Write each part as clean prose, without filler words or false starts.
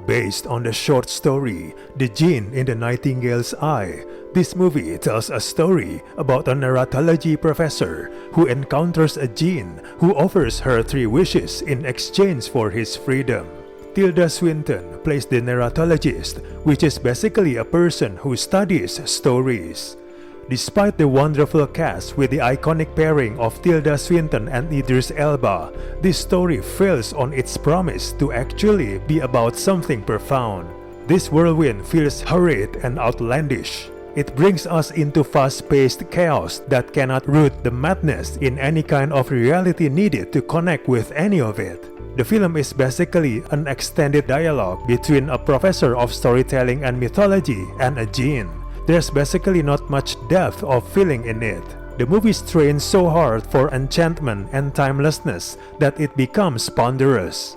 Based on the short story The Djinn in the Nightingale's Eye, this movie tells a story about a narratology professor who encounters a djinn who offers her 3 wishes in exchange for his freedom. Tilda Swinton plays the narratologist, which is basically a person who studies stories. Despite the wonderful cast with the iconic pairing of Tilda Swinton and Idris Elba, this story fails on its promise to actually be about something profound. This whirlwind feels hurried and outlandish. It brings us into fast-paced chaos that cannot root the madness in any kind of reality needed to connect with any of it. The film is basically an extended dialogue between a professor of storytelling and mythology and a djinn. There's basically not much depth of feeling in it. The movie strains so hard for enchantment and timelessness that it becomes ponderous.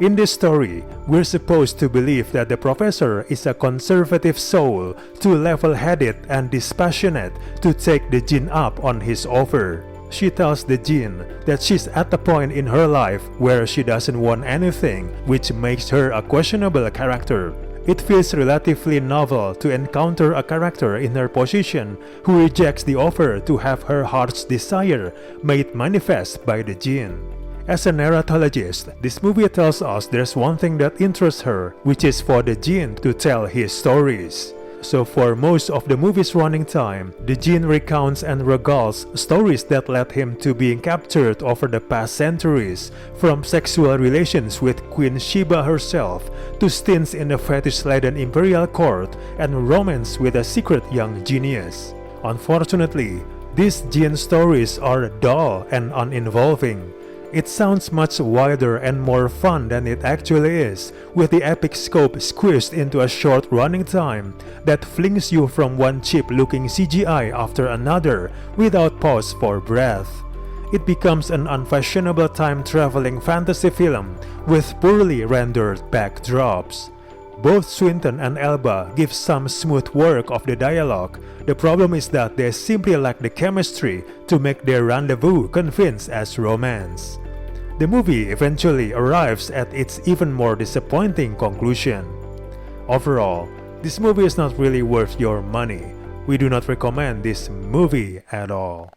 In this story, we're supposed to believe that the professor is a conservative soul, too level-headed and dispassionate to take the djinn up on his offer. She tells the djinn that she's at a point in her life where she doesn't want anything, which makes her a questionable character. It feels relatively novel to encounter a character in her position who rejects the offer to have her heart's desire made manifest by the djinn. As a narratologist, this movie tells us there's one thing that interests her, which is for the djinn to tell his stories. So for most of the movie's running time, the djinn recounts and regales stories that led him to being captured over the past centuries, from sexual relations with Queen Sheba herself, to stints in the fetish-laden imperial court, and romance with a secret young genius. Unfortunately, these djinn stories are dull and uninvolving. It sounds much wilder and more fun than it actually is, with the epic scope squeezed into a short running time that flings you from one cheap-looking CGI after another without pause for breath. It becomes an unfashionable time-traveling fantasy film with poorly rendered backdrops. Both Swinton and Elba give some smooth work of the dialogue. The problem is that they simply lack the chemistry to make their rendezvous convince as romance. The movie eventually arrives at its even more disappointing conclusion. Overall, this movie is not really worth your money. We do not recommend this movie at all.